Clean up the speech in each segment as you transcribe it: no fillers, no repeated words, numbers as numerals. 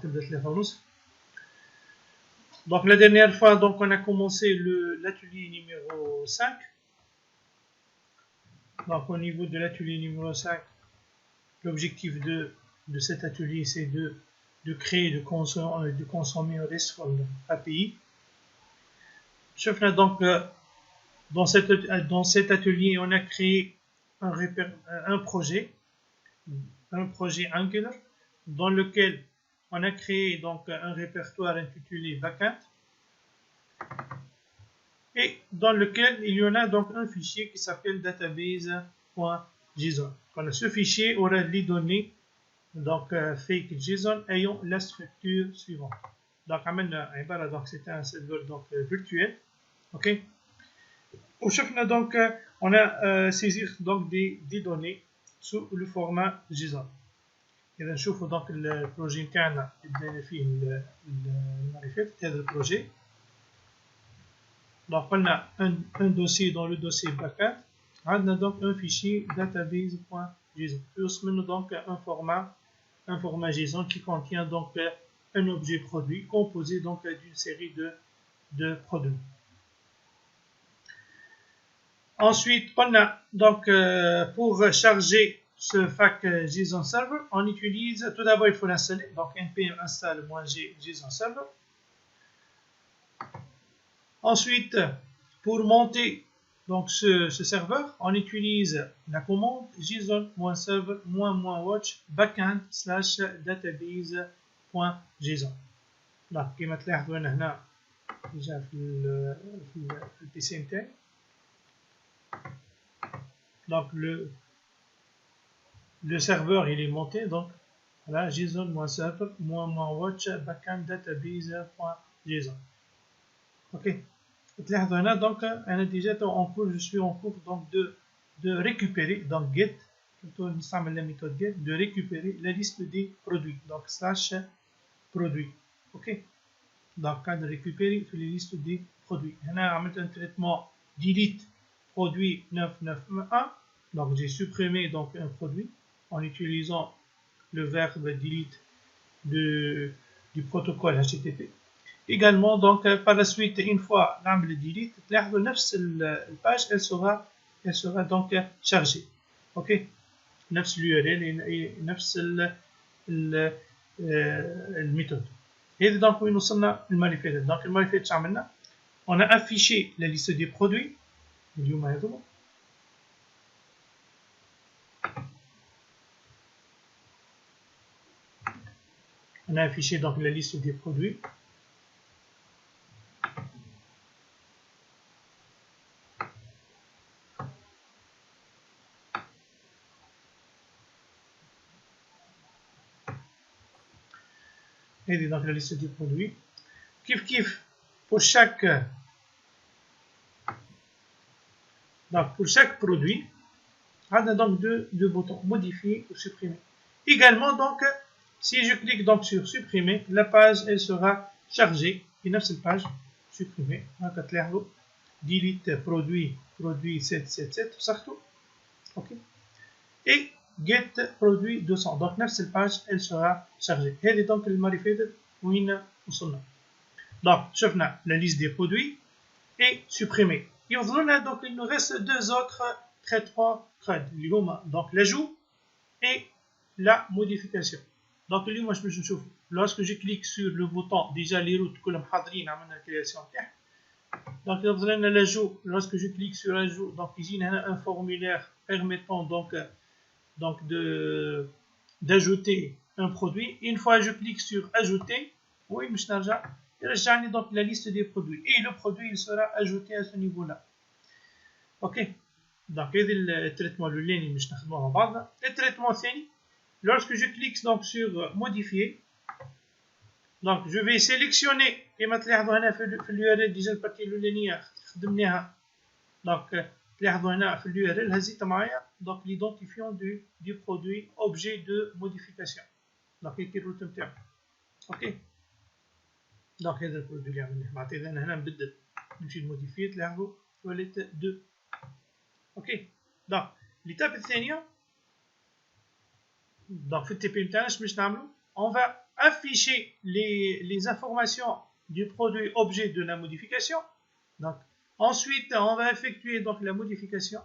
تبدا 3:30. Donc la dernière fois, donc on a commencé l'atelier numéro 5. Donc au niveau de l'atelier numéro 5, l'objectif de cet atelier, c'est de créer, de consommer un RESTful API. Donc dans cet atelier, on a créé un projet Angular, dans lequel on a créé donc un répertoire intitulé backend, et dans lequel il y en a donc un fichier qui s'appelle database.json. Voilà, ce fichier aura les données donc fake JSON ayant la structure suivante. Donc donc c'était un serveur donc virtuel, ok. Donc on a saisir donc des données sous le format JSON. إذا نشوفوا donc البروجي نتاعنا بدينا فيه المرة اللي فاتت هذا البروجي. Donc on a un dossier dans le dossier backend. On a donc un fichier database.json. يوصل donc un format JSON qui contient donc un objet produit composé donc d'une série de produits. Ensuite, on a donc pour charger ce FAQ JSON Server, on utilise, tout d'abord il faut l'installer, donc npm install-g JSON Server. Ensuite, pour monter donc ce serveur, on utilise la commande json-server-watch backend/database.json. Donc كما تلاحظوا هنا déjà في البي سي نتاعي. Donc le serveur il est monté, donc voilà json-server-watch backend database.json. Ok. Donc je suis en cours donc de récupérer donc get, plutôt la méthode get, de récupérer la liste des produits, donc /produit. Ok. Donc de récupérer les listes des produits. On a mis un traitement delete produit 991. Donc j'ai supprimé donc un produit en utilisant le verbe delete du protocole HTTP. Également, donc par la suite, une fois l'âme le delete, la page elle sera donc chargée. Ok, l'URL et الميثود. Et donc nous sommes المرة اللي فاتت. Donc المرة اللي فاتت عملنا on a affiché la liste des produits. اليوم هذا on a affiché donc la liste des produits. Et donc la liste des produits. Kif pour chaque produit, on a donc deux boutons, modifier ou supprimer. Également donc si je clique donc sur supprimer, la page elle sera chargée. Et cette page supprimer, delete produit 777 partout. Ok. Et get produit 200. Donc cette page elle sera chargée. Et donc le marifet وين وصلنا. Donc شفنا la liste des produits et supprimer. Donc il nous reste deux autres traitements CRUD. Donc l'ajout et la modification. Donc lorsque je clique sur le bouton, déjà les routes que l'on a la création. Donc l'ajout, lorsque je clique sur l'ajout, donc ici il y a un formulaire permettant donc d'ajouter un produit. Une fois je clique sur ajouter, oui, il donc la liste des produits et le produit il sera ajouté à ce niveau-là. Ok. Donc le traitement le traitement الثاني, lorsque je clique donc sur modifier, donc je vais sélectionner كما تلاحظوا هنا في الURL ديجا البارتي الاولانيه خدمناها. donc تلاحظوا هنا في الURL هزيت معايا donc l'identifiant du produit objet de modification. donc هيك الروت نتاعو. اوكي. donc هذا البرودوي اللي عملناه معناتها اذا هنا نبدل نمشي لموديفي تلاحظوا ولات 2. اوكي. donc l'étape الثانيه, donc في التي بي نتاعنا باش نعملوا on va afficher les informations du produit objet de la modification. Donc, ensuite, on va effectuer donc la modification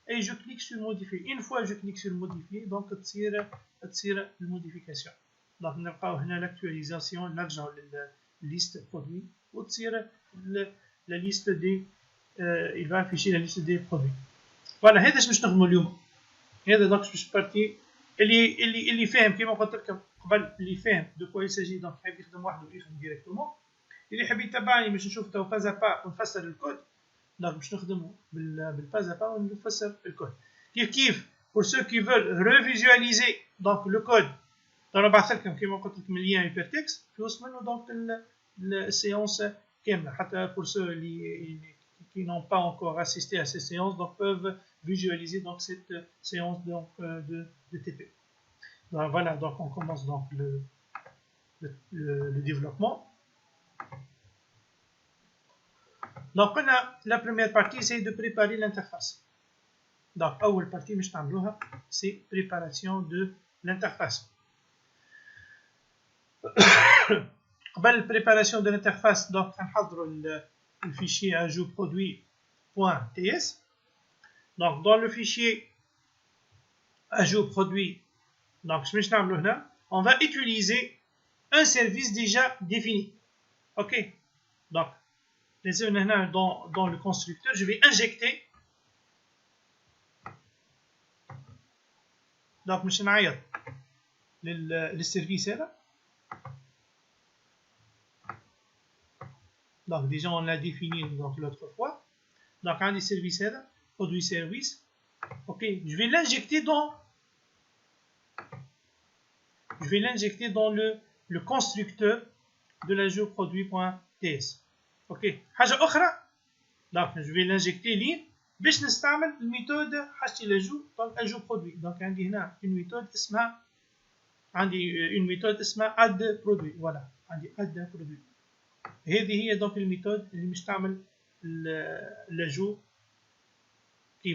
et je clique sur modifier. Une fois je clique sur modifier, donc تصير la modification. Donc, نلقاو هنا l'actualisation, نرجعوا للليست produit وتصير la liste des il va afficher la liste des produits. Voilà, هذا باش نخدموا اليوم. هذا دونك باش بارتي اللي فاهم كيما قلت لكم قبل، اللي فاهم دو كوا يساجي دونك حاب يخدم وحده يخدم ديريكتومون. اللي حاب يتابعني باش نشوف تو باز با ونفسر الكود، دونك باش نخدموا بالباز با ونفسر الكود. كيف pour ceux qui veulent revisualiser donc le code، انا بعث لكم كيما قلت لكم اللين هايبرتكست يوصل منه دونك السيونس كامله، حتى pour ceux qui n'ont pas encore assisté à ces séances donc peuvent visualiser donc cette séance donc de TP. Donc voilà, donc on commence donc le développement. Donc on a la première partie, c'est de préparer l'interface. Donc أول partie مش نعملوها c'est préparation de l'interface. قبل préparation de l'interface donc نحضروا le fichier ajout produit.ts. Donc dans le fichier ajout produit, donc on va utiliser un service déjà défini. Ok, donc dans le constructeur je vais injecter donc مش نعيط للسيرفيس هذا. Donc déjà on l'a défini donc l'autre fois. Donc un des services là, produit service. Ok, je vais l'injecter dans le constructeur de l'ajout produit.ts. Ok, حاجة أخرى donc je vais l'injecter لين باش نستعمل الميثود حاجة l'ajout donc ajout produit. Donc عندي هنا une méthode اسمها add produit. voilà عندي add produit. هذه هي donc الميثود اللي مش تعمل l'ajout qui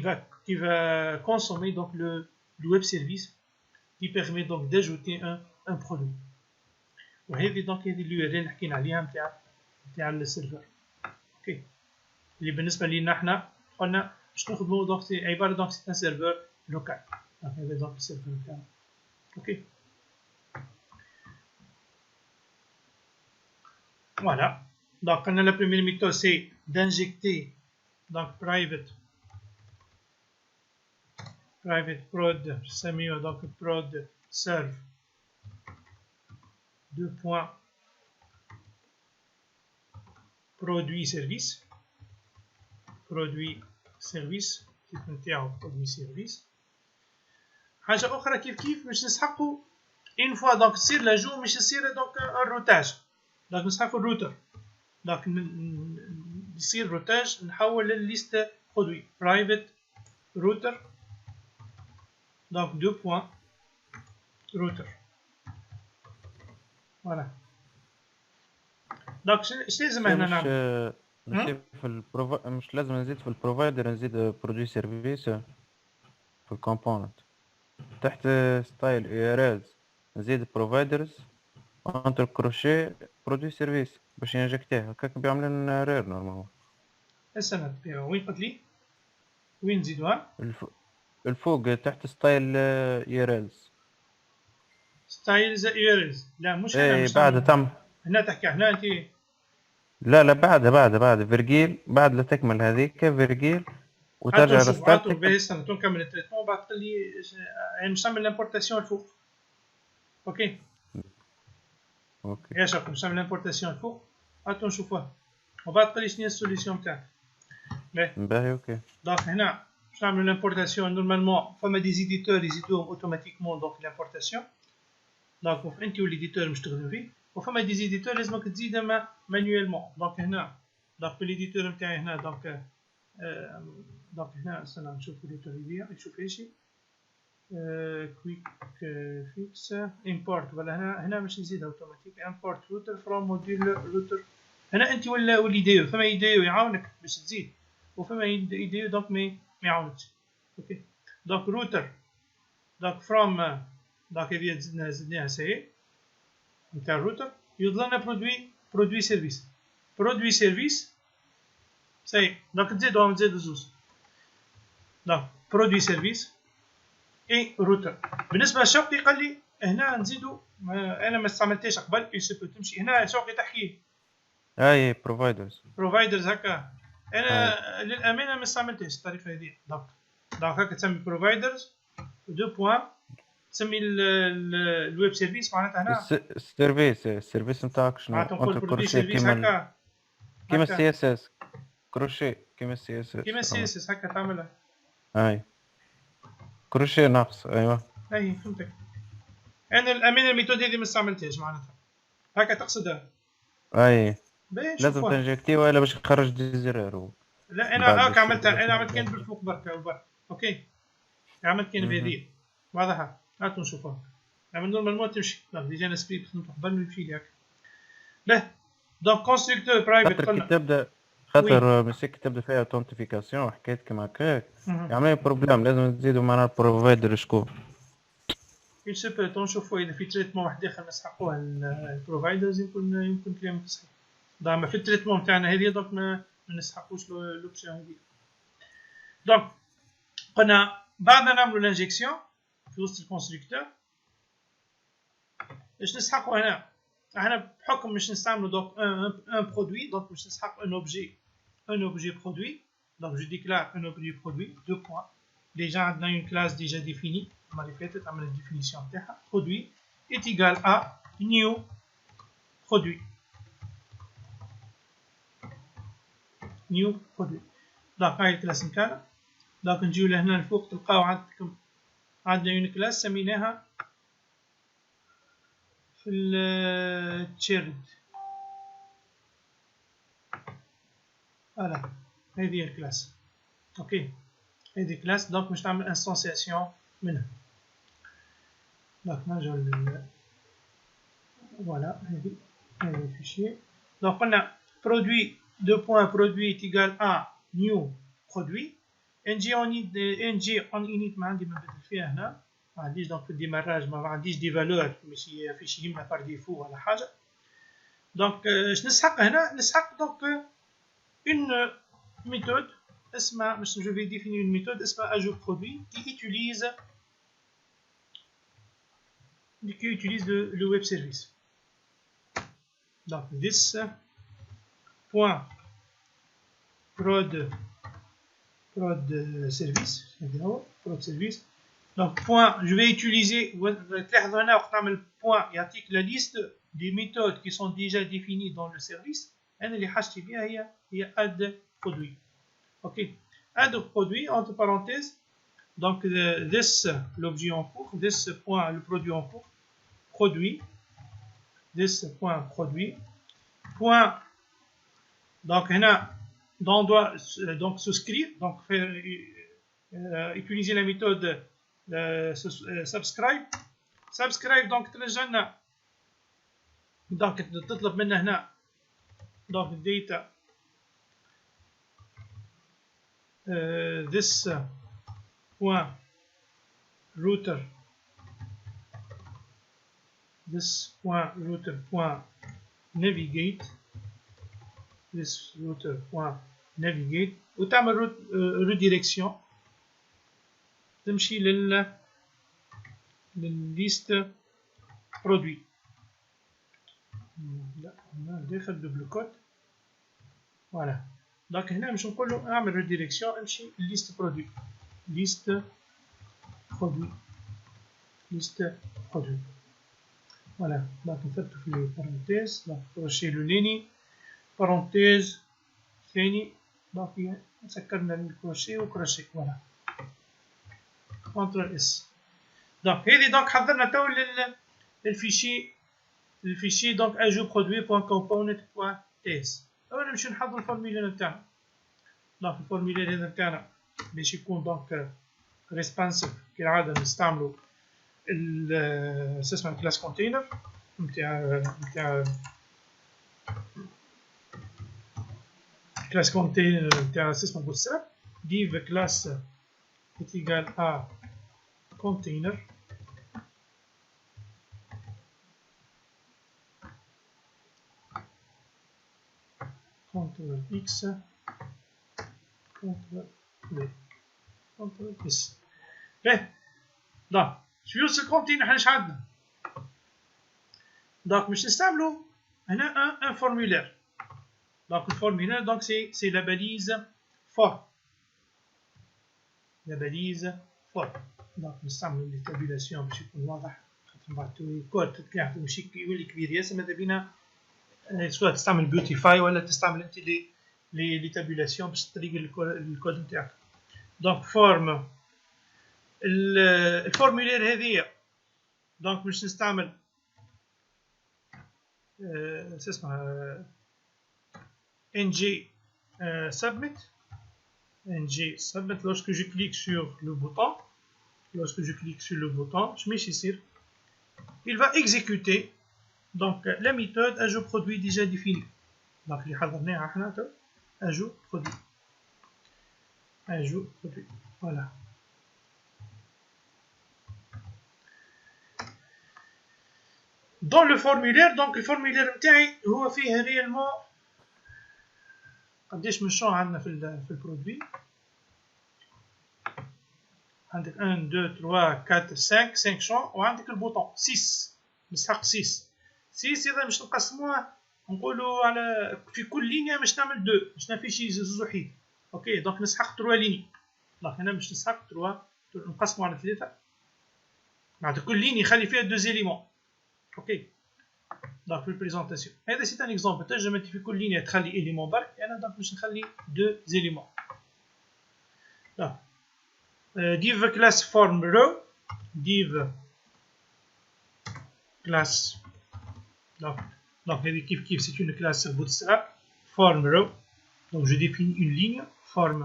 va consommer donc le web service qui permet donc d'ajouter un produit. وهذه donc هذه الURL اللي حكينا عليها نتاع السيرفر. اوكي، اللي بالنسبه لينا احنا قلنا باش نخدموا donc c'est عباره donc c'est un serveur local. donc هذا donc السيرفر نتاعنا. اوكي voilà. Donc on a la première méthode, c'est d'injecter donc private prod, c'est mieux, donc prod serve produit service كيف نتاعو produit service. حاجة أخرى كيف باش نسحقوا une fois donc تصير لاجو مش يصير donc الروتاج. donc نسحقوا الروتر. donc يصير روتاج نحول للليست برودوي private router donc router. voilà. donc ايش لازم هنا نعمل؟ مش لازم نزيد في البروفايدر، نزيد برودوي سيرفيس في الكومبوننت تحت ستايل URLs نزيد بروفايدرز انتر كروشيه برودوي سيرفيس باش ينجكتيه. هكاك بيعمل لنا رير نورمالمون. السنة وين قلت لي؟ وين نزيدوها؟ الفوق تحت ستايل URLs. ستايلز URLs لا مش هنا. ايه بعد تم هنا تحكي هنا انت. لا بعد فيرجيل، بعد لا تكمل هذيك فيرجيل وترجع للستارت. باهي استنى نكمل التريتمون بعد تقول لي يعني مش نعمل لامبورتاسيون الفوق. اوكي يا شباب مش نعمل لامبورتاسيون الفوق. هاتو نشوفوها وبعد تقول لي شنو هي السوليسيون تاعك. باهي اوكي. دونك هنا باش نعملو لامبورتاسيون نورمالمون فما دي زيديتور يزيدوهم اوتوماتيكمون دونك لامبورتاسيون. دونك انت والإيديتور باش تخدمو فيه، وفما دي زيديتور لازمك تزيدهم مانيوالمون. دونك هنا دونك الإيديتور نتاعي هنا دونك هنا استنى نشوف الإيديتور يشوف ايشي كويك فيكس امبورت. ولا هنا باش نزيدها اوتوماتيك امبورت روتر فروم موديول روتر. هنا انت ولا والإيديو فما إيديو يعاونك باش تزيد، وفما إيديو دونك ما يعاونكش. اوكي دونك روتر دونك فروم دونك هذه زدناها سي نتاع الروتر يظل لنا برودوي سيرفيس. برودوي سيرفيس سي دونك نزيدو زوز. دونك برودوي سيرفيس اي روتر. بالنسبه لشوقي قال لي هنا نزيدو انا ما استعملتهاش قبل يسبو تمشي هنا شوقي تحكي اي بروفايدرز هكا. انا للامانه ما استعملتهاش الطريقه هذه. دونك هكا تسمي بروفايدرز دو بوان تسمي الويب سيرفيس معناتها هنا السيرفيس نتاعك شنو؟ معناتها نقول انت برودوي كروشيه سيرفيس هكا كيما السي اس اس كروشيه كيما السي اس اس كيما السي اس اس هكا تعملها. اي كروشيه ناقص. ايوه اي فهمتك. انا الامانه الميثود هذه ما استعملتهاش معناتها هكا تقصدها. اي باهي لازم نشوفوها. تنجكتي ولا باش يخرج ديزيرير لا انا هكا عملتها. انا عملت كان بالفوق برك اوكي. عملت كان بهذه واضحه. هاتوا نشوفوها. اما نورمالمون تمشي. ديجا انا سكريبت قبل ما يمشي لي هكا. لا دونك كونستركتور برايفت خاطر كي قلنا تبدا خاطر مسك تبدا فيها اثنتيفيكاسيون وحكايات كيما هكاك يعمل لي بروبليم. لازم نزيدو معناها البروفايدر شكون il se peut نشوفوا اذا في تريتمون واحد اخر نسحقوها البروفايدرز يمكن كلامك صحيح. دائما في التريتمون تاعنا هذه دونك ما نسحقوش لوبسيون هذه. دونك قلنا بعد ما نعملوا لانجيكسيون في وسط الكونستركتور باش نسحقوا هنا. احنا بحكم باش نستعملوا دونك ان برودوي دونك باش نسحق ان اوبجي برودوي. دونك جو ديكلار ان اوبجي برودوي دو بوان. ديجا عندنا اون كلاس ديجا ديفيني المره اللي فاتت عملنا الديفينيسيون تاعها. برودوي est égal à new produit. دونك هاي الكلاس نتاعنا. دونك نجيو لهنا الفوق تلقاو عندكم عندنا اون كلاس سميناها في التشيرد. فوالا هذه الكلاس. اوكي هذه كلاس دونك باش نعمل انستانسياسيون منها. دونك نرجعو فوالا هذه الفيشير. دونك قلنا برودوي دو بوان برودوي est égal à new برودوي. نجي اون انيت ما عندي ما نبدل فيها هنا. ما عنديش دونك في الديماراج ما عنديش دي فالور ماشي فيشي يمنا بار ديفو ولا حاجه. دونك اش نسحق هنا؟ نسحق دونك اون ميثود اسمها باش جو في ديفيني اون ميثود اسمها اجو برودوي qui utilise le web service. Donc this point prod service. Donc point je vais utiliser تلاحظوا هنا وقت نعمل point يعطيك la liste des méthodes qui sont déjà définies dans le service. انا اللي حاجتي بها هي add produit. OK add produit entre parenthèses. Donc this l'objet en cours, this point le produit en cours, produit, this point produit, point. Donc هنا on doit donc souscrire, donc faire utiliser la méthode subscribe. donc ترجعنا donc تطلب منا هنا donc data this point router point navigate وتعمل redirection تمشي للليست برودوي. لا هنا داخل دوبل كوت. فوالا دونك هنا باش نقول له اعمل ريديريكسيون امشي لليست برودوي. فوالا دونك نثبتو في البارونتيز. دونك كروشي لوليني بارونتيز ثاني. دونك سكرنا الكروشي وكروشي. فوالا كونترول اس. دونك هذه دونك حضرنا تو الفيشي دونك اجو برودوي بوان كومبوننت بوان تيس. اولا نمشيو نحضرو الفورميلير نتاعنا. دونك الفورميلير هذا نتاعنا باش يكون دونك ريسبونسيف كالعاده نستعملو اسمها كلاس كونتينر نتاع كلاس كونتينر نتاع اسمها بوتستراب. div class est égal à container. CTRL X CTRL V CTRL S. باهي دونك فيوز كونتينو حنا شحال عندنا؟ دونك باش نستعملو هنا ان فورمولير. دونك الفورمولير دونك سي لا باليز فور. لا باليز فور. دونك نستعملو لي تابيلاسيون باش يكون واضح، خاطر من بعد الكود تلقاه ماشي يولي كبير ياسر، ماذا بينا سواء تستعمل بيوتيفاي ولا تستعمل انت لي تابيلاسيون باش تطريق الكود نتاعك. دونك فورم الفورمولير هذيا دونك باش نستعمل اسمها ng submit. ng submit. Lorsque je clique sur le bouton, je ici, il va exécuter donc la méthode ajout produit déjà définie. Donc les حضرناها احنا ajout produit. Voilà. Dans le formulaire, donc le formulaire نتاعي هو فيه réellement قداش من شون عندنا في البرودوي. عندك 1 2 3 4 5 شون، وعندك البوطون 6 نسحق 6 إذا باش نقسموه نقولوا على في كل لينيا باش نعمل 2 باش نافيشي زوج وحيد. اوكي دونك نسحق 3 ليني. دونك هنا باش نسحق 3 نقسموا على 3 معناتها كل ليني يخلي فيها 2 زيليمون. اوكي دونك في البريزونطاسيون هذا سي ان اكزومبل. تنجم انت في كل لينيا تخلي اليمون برك، انا دونك باش نخلي 2 زيليمون. div class form row div class donc هذه كيف c'est une classe bootstrap form row. donc je définis une ligne form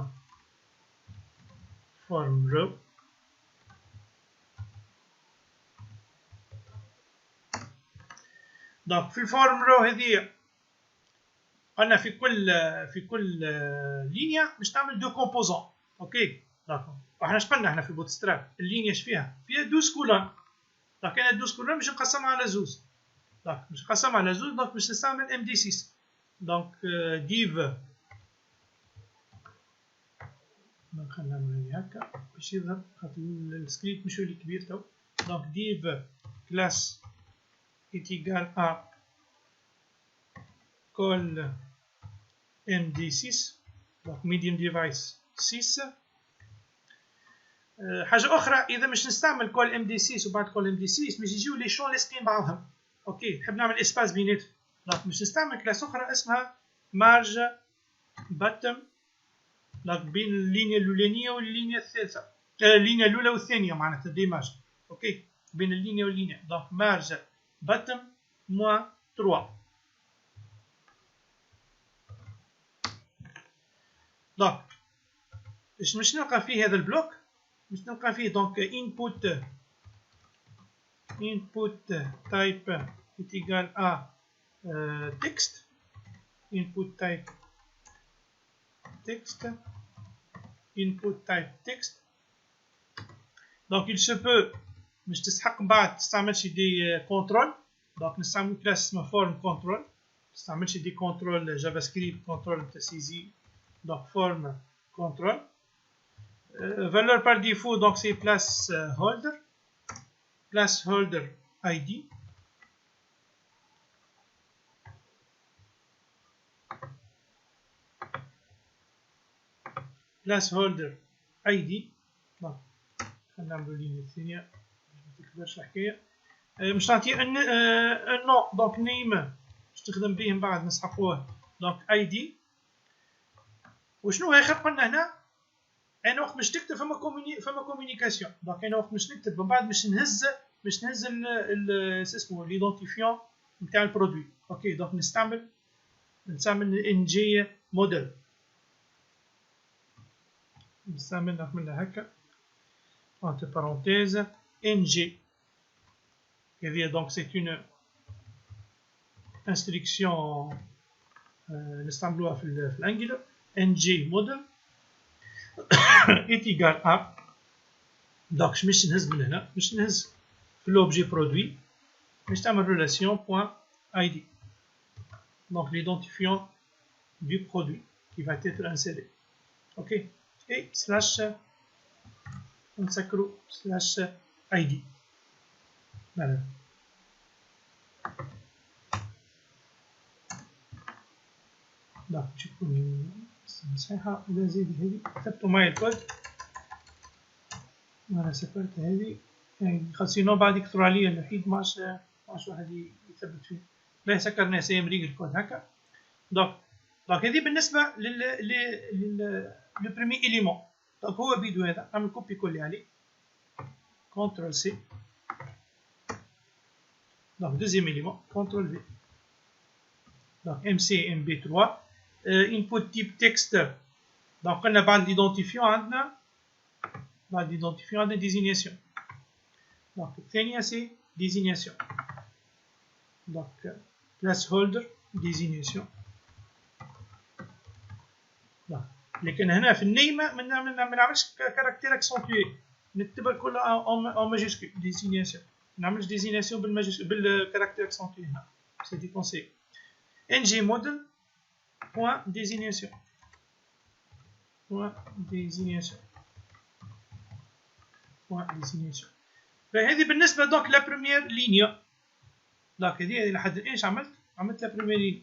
row. donc في الفورم رو هذه قلنا في كل لينيا باش تعمل 2 كومبوزون. اوكي داكور. وحنا اش قلنا احنا في بوتستراب اللينيا اش فيها 12 كولون. دونك انا 12 كولون باش نقسمها على زوز. دونك باش نقسمها على زوز دونك باش نستعمل ام دي 6. دونك ديف خلينا نعمل هكا باش يظهر خاطر السكريبت مش ولي كبير تو. دونك ديف كلاس est égal à call md6 donc medium device 6. حاجه اخرى اذا مش نستعمل call md6 وبعد call md6 باش يجيو لي شون لاصقين بعضهم. اوكي نحب نعمل اسباس بيناتهم. دونك باش نستعمل كلاس اخرى اسمها marge bottom دونك بين اللينيا الاولانيه واللينيا الثالثه. اللينيا الاولى والثانيه معناتها دي مارج. اوكي بين اللينيا واللينيا دونك marge bottom moins 3. دونك باش نلقى فيه هذا البلوك باش نلقى فيه دونك input type est égal à text input type text. donc il se peut باش تسحق من بعد تستعملش دي كونترول. دونك نستعمل كلاس اسمها فورم كونترول. تستعملش دي كونترول جافا سكريبت كونترول نتاع سيزي. دونك فورم كونترول valeur par défaut donc c'est place holder id. place holder id. دونك خلينا نعملو اللينيا الثانية متكبرش الحكاية. باش نعطيه نو دونك نيم باش تخدم به من بعد نسحقوه. دونك اي دي. وشنو هي خلق قلنا هنا انا وقت باش تكتب فما كومونيكاسيون. دونك انا وقت باش نكتب من بعد باش نهز اسمه ليدونتيفيون نتاع البرودوي. اوكي دونك نستعمل ان جي موديل. نعملها هكا entre parenthèses ng. donc c'est une instruction نستعملوها في الانجلر. ng model est égal à donc مش نهز من هنا مش نهز في l'objet produit باش تعمل relation point id. donc l'identifiant du produit qui va être inséré. Ok, et slash consacro slash ID. Voilà. Donc تشوفوا مساحة ولا زيد هذه كتبتوا معي الكود. أنا سافرت هذه يعني خاصينو بعد يكثروا عليا الوحيد ماش واحد يثبت فيه. لا سكرنا سي ام ريغل الكود هكا. دونك هذه بالنسبة لل بريمي إليمون. دونك هو بيدو هذا نعمل كوبي كولي عليه. كونترول سي. دونك دوزيام إليمون كونترول في. دونك ام سي ام بي 3. input type texte. Donc on a بعد l'identifiant عندنا بعد l'identifiant عندنا désignation. Donc الثانية c'est désignation. Donc placeholder désignation. لكن هنا في النيمة ما نعملش كاركتير اكسنتوي، نكتبها كلها en ماجيسكول désignation. ما نعملش désignation بالكاركتير اكسنتوي هنا. C'est du conseil. ng model point désignation. Point désignation. Point désignation. فهذه بالنسبة دونك لا بروميير لينيا. دونك هذه لحد الآن عملت لا بروميير لينيا.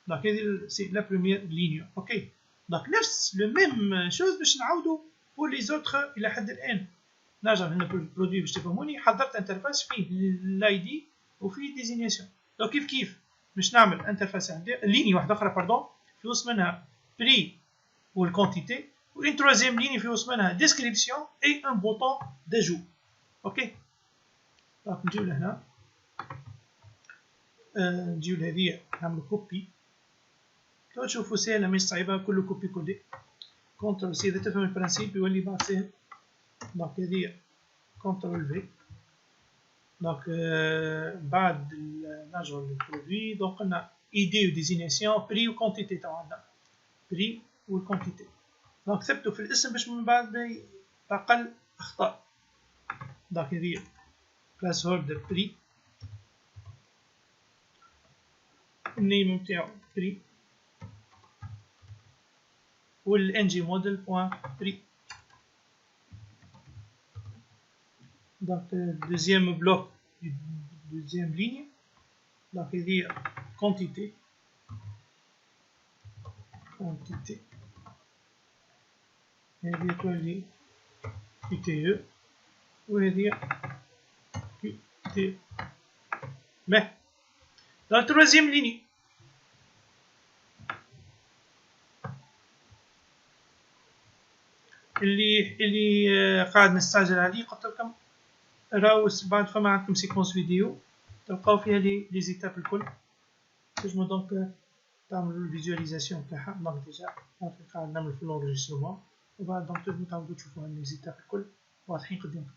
دونك هذه سي لا بروميير لينيا. اوكي. دونك نفس لو ميم شوز باش نعاودو بور لي زوتر إلى حد الآن. نرجع هنا برودوي باش تفهموني. حضرت انترفاس فيه الاي دي وفيه ديزينيسيون. دونك كيف باش نعمل انترفاس لينيا واحدة أخرى باردون في وسط منها بري والكونتيتي وإن تروازيام ليني في وسط منها ديسكريبسيون اي ان بوطون داجو. اوكي. دونك نجيو لهنا نجيو لهذه نعملو كوبي. تو تشوفو ساهلة مش صعيبة كله كوبي كولي. كونترول سي إذا تفهم البرانسيب يولي بعد ساهل. دونك هذه كونترول في. دونك بعد نرجعو للبرودوي. دونك قلنا ايدي وديزينيسيون بري وكونتيتي تاع عندنا بري والكونتيتي. دونك ثبتوا في الاسم باش من بعد أقل أخطاء. دونك هذه بلاس هولدر بري النيم نتاعو بري والانجي موديل بوان بري. دونك دوزيام بلوك دوزيام ليني. دونك هذه كونتيتي هذه تولي كي تي او وهذه كي تي او. دونك تروازيام ليني اللي قاعد نستعجل عليه قلت لكم راهو بعد فما عندكم سيكونس فيديو تلقاو فيها لي زيتاب الكل. تنجمو دونك تعملوا الفيزواليزاسيون تاعها. دونك ديجا قاعد نعمل في لونجسترومون وبعد دونك تنجمو تعاودو تشوفوها لي زيتاب الكل واضحين قدامكم.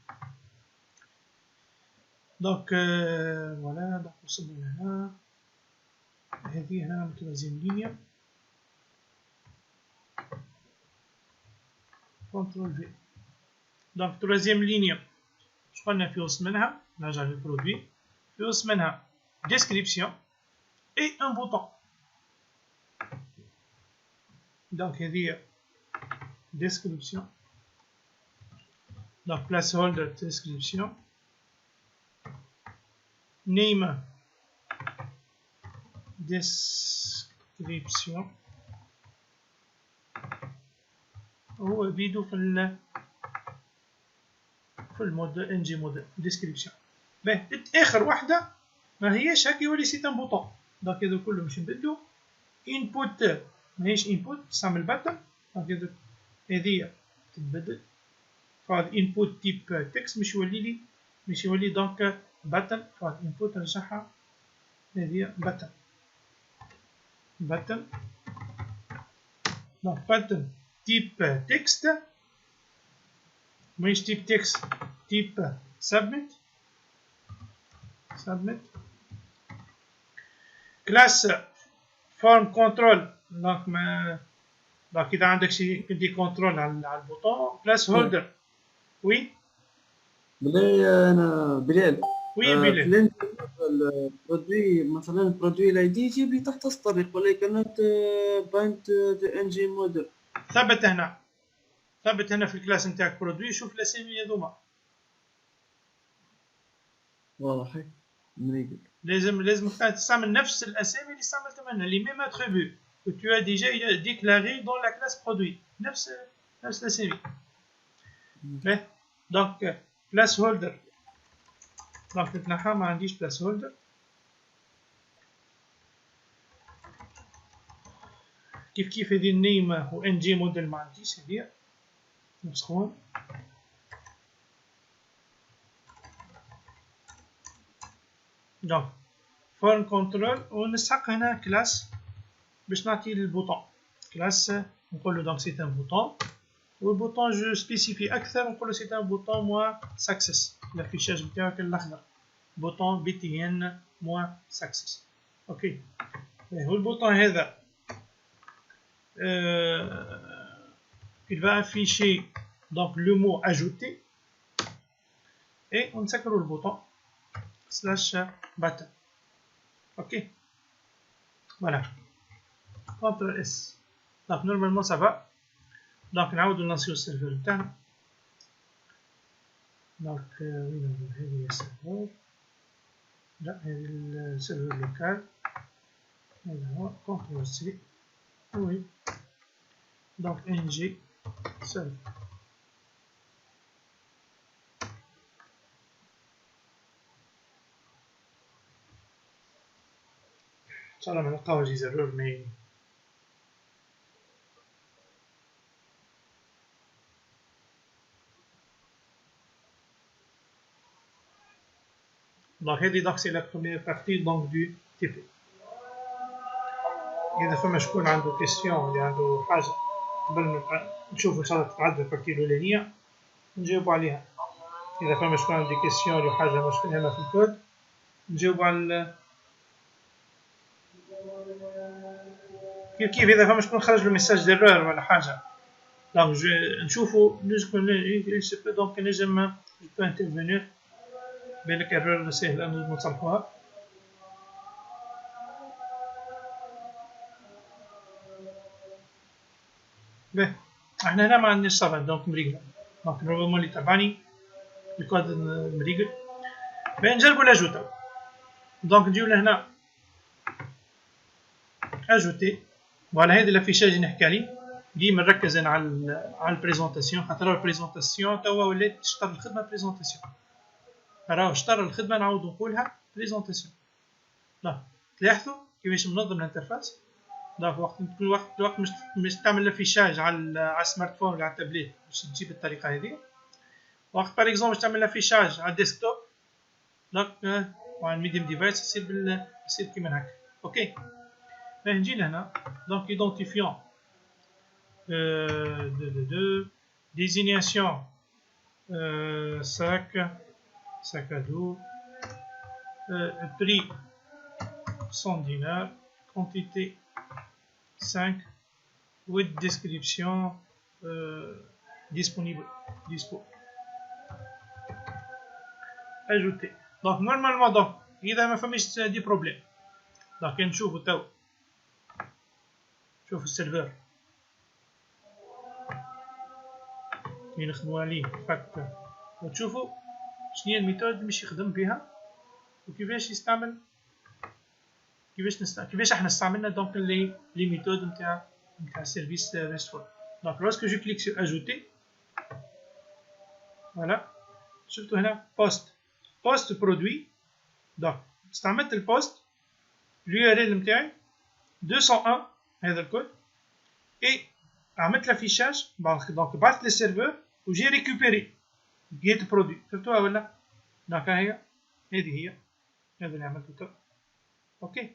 دونك فوالا دونك وصلنا لهنا. هذه هنا متوازين لينيا. كنترول في. دونك تروازيام لينيا اش قلنا في وسط منها نرجع للبرودوي في وسط منها ديسكريبسيون اي ان بوطون. دونك هذه ديسكريبسيون. دونك بلاس هولدر ديسكريبسيون نيم ديسكريبسيون هو بيدو في المود انجي مود ديسكريبسيون. باهي اخر واحده ما هيش هكا يولي سيت ان بوطون. دونك هذو كلهم باش نبدلو انبوت ماهيش انبوت تستعمل باتن. دونك هذه تتبدل فهاد انبوت تيب تكست مش يولي دونك باتن. فهاد انبوت نرجعها هذه باتن. دونك باتن تيب تكست ماهيش تيب تكست تيب سبميت. كلاس فورم كنترول. دونك دونك اذا عندك شي كدي كنترول على البوطون. كلاس هولدر وي بلي انا بلال وي بلال البرودوي مثلا البرودوي الاي دي يجيب لي تحت سطر يقول لي كانت بايند ان جي موديل. ثبت هنا في الكلاس نتاعك برودوي، شوف الاسامي هذوما. واضح هيك مريقل. لازم تستعمل نفس الاسامي اللي استعملتهم هنا، les mêmes attributs que tu as déjà déclarés dans la classe produit، نفس الاسامي. دونك بلاس هولدر، دونك تتنحى، ما عنديش بلاس هولدر. كيف هذه النيمة و ان جي موديل ما عنديش، هذه نسخون. دونك فورم كنترول، ونسحق هنا كلاس باش نعطي للبوطون كلاس، نقول له دونك سي ان بوطون، والبوطون جو سبيسيفي اكثر، نقول له سي ان بوطون موا سكسس، الافيشاج نتاعك الاخضر بوطون بي تي ان موا سكسس. اوكي، هو البوطون هذا il va afficher donc le mot ajouter et on سكروا البوطون slash button. Ok, voilà, CTRL S. Donc normalement ça va. Donc نعاودو نلانسيو السيرفر تاعنا. دونك وين هذه السيرفر؟ لا هذه السيرفر لوكال، هذا هو CTRL C. وي دونك ان جي سيرفر. ان شاء الله ما نلقاوش زرور مي. Donc هذه c'est la première partie donc du TP. إذا فما شكون عنده كيستيون اللي عنده حاجة قبل ما نشوفو إن شاء الله تتعدى البارتي الأولانية نجاوبو عليها. إذا فما شكون عنده كيستيون ولا حاجة مش فاهمها في الكود نجاوبو على كيف إذا فما شكون خرج له ميساج ديرور ولا حاجة، دونك نشوفو دونك نجم جو انترفينير. بالك ايرور سهل أنو نصلحوها. باهي احنا هنا ما عندناش صفا دونك مريقلة، دونك نورمالمون اللي تبعني الكود مريقل. باهي نجربو لاجوتا، دونك نجيو لهنا اجوتي. فوالا هذا الافيشاج اللي نحكي عليه، ديما نركز انا على البريزونطاسيون، خاطر البريزونطاسيون توا ولات تشطر الخدمة بريزونطاسيون، راهو شطر الخدمة نعاود نقولها بريزونطاسيون. دونك تلاحظوا كيفاش منظم الانترفاس. دونك وقت مش تعمل الافيشاج على السمارت فون ولا على التابليت باش تجيب الطريقة هذه. وقت باغ اكزومبل باش تعمل الافيشاج على الديسكتوب دونك على الميديم ديفايس يصير كيما هكا. اوكي، نجي لهنا دونك ايدونتيفيون désignation sac à dos, prix 100 dinars, quantité 5, with description disponible, dispo. Ajouter. Donc normalement donc إذا ما فماش دي بروبليم دونك نشوفو تو، شوف السيرفر اللي نخدمو عليه فاكتور، وتشوفوا شنو الميثود اللي باش يخدم بها وكيفاش يستعمل، كيفاش احنا استعملنا دونك لي ميثود نتاع السيرفيس ريستفول. دونك لوسكو جو كليك سور اجوتي، فوالا شفتوا هنا بوست برودوي. دونك استعملت البوست اليو ار ال نتاعي 201 هذا الكود، اي عملت لافيشاج دونك بعثت للسيرفر وجي ريكوبيري جيت برودوي. شفتوها ولا؟ دونك هي هذه هي هذا اللي عملته تو. اوكي،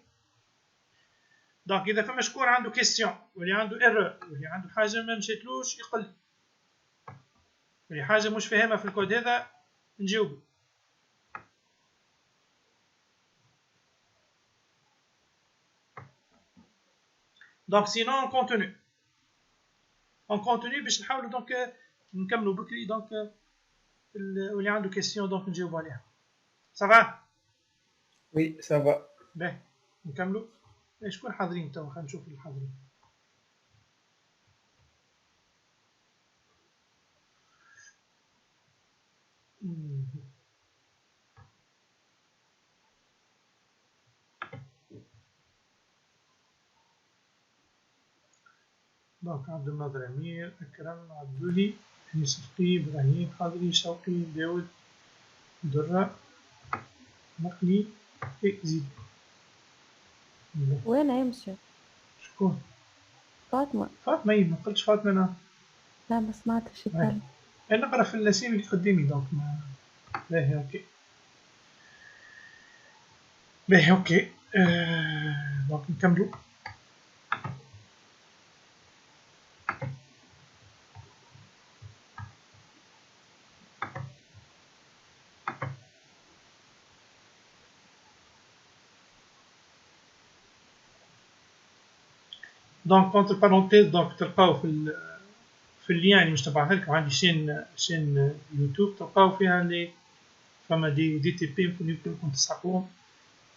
دونك اذا فما شكون عنده كيستيون ولا عنده ايرور ولا عنده حاجه ما مشاتلوش يقول لي، ولا حاجه مش فاهمها في الكود هذا نجاوبه. دونك سينون اون كونتوني باش نحاولوا دونك نكملوا بكري دونك واللي عنده كيستيون دونك نجاوبوا عليها. صافا وي سافا. باهي نكملوا. شكون حاضرين توا؟ خلينا نشوف الحاضرين. دونك عبد الناظر أمير، أكرم، عبدولي، يوسف قي، إبراهيم، حاضري، شوقي، داود، درة، نقلي، زيد. وين يمشي؟ شكون؟ فاطمة. فاطمة. ما قلتش فاطمة أنا. لا ما سمعتش يتكلم. أنا نقرا في الاسامي اللي قدامي دونك ما. باهي أوكي. باهي أوكي. دونك نكملو. دونك كونتر بارونتيز دونك تلقاو في اللين اللي مش تبعث لكم. عندي شين يوتيوب تلقاو فيها لي فما دي تي بي يمكنكم تسحقوهم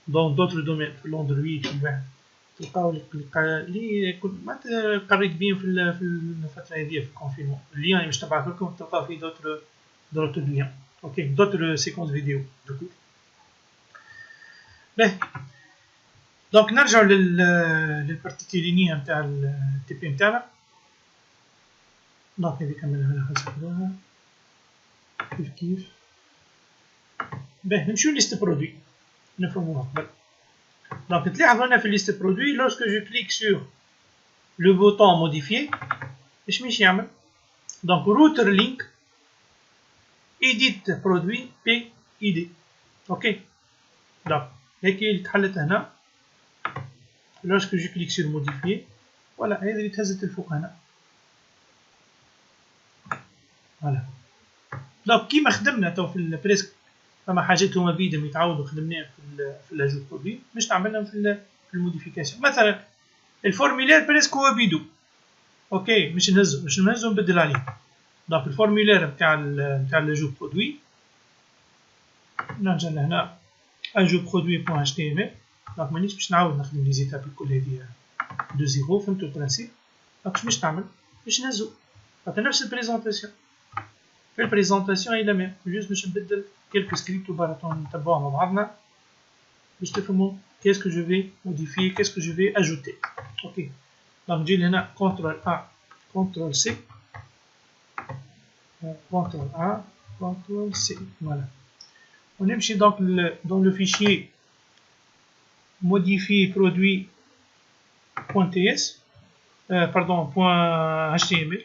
دون دوتر دومين في الاندرويد في الواحد. تلقاو اللي كنت معناتها قريت بيهم في الفترة هذه في الكونفينمون. اللين اللي مش تبعث لكم تلقاو فيه دوتر لين. اوكي دوتر سيكونس فيديو دوكو. باهي دونك نرجعو للبارتيكولينية نتاع التي بي نتاعنا. دونك هذيك كملها خلصنا كيف. باهي نمشيو ليست برودوي نفهموها قبل. دونك تلاحظوا هنا في ليست برودوي لورسك جو كليك سور لو بوطون موديفيي باش يعمل دونك روتر لينك ايديت برودوي بي اي دي. اوكي دونك هيك اللي تحلت هنا لورسك جو كليك سور موديفيي. فوالا هذه اللي تهزت الفوق هنا. فوالا دونك كيما خدمنا تو في البريسك فما حاجات هما بيدهم يتعاودوا خدمناهم في لاجو برودوي باش نعملهم في الموديفيكاسيون. مثلا الفورميلير بريسك هو بيدو. اوكي مش نهزو نبدل عليه. دونك الفورميلير نتاع لاجو برودوي نرجع لهنا اجو برودوي بوان اتش تي ام ال. دونك مانيش باش نعاود نخدم لي زيتاب الكل هذه دو زيرو. فهمتوا البرانسيب؟ دونك باش نعمل باش نهزو خاطر نفس البريزونطاسيون. في البريزونطاسيون هي لا ميم جوست باش نبدل quelques scripts وباراتون نتبعوا مع بعضنا باش تفهموا qu'est-ce que je vais modifier, qu'est-ce que je vais ajouter. ok donc نجي لهنا CTRL A CTRL C CTRL A CTRL C voilà. ونمشي donc dans le fichier modifier produit .ts pardon .html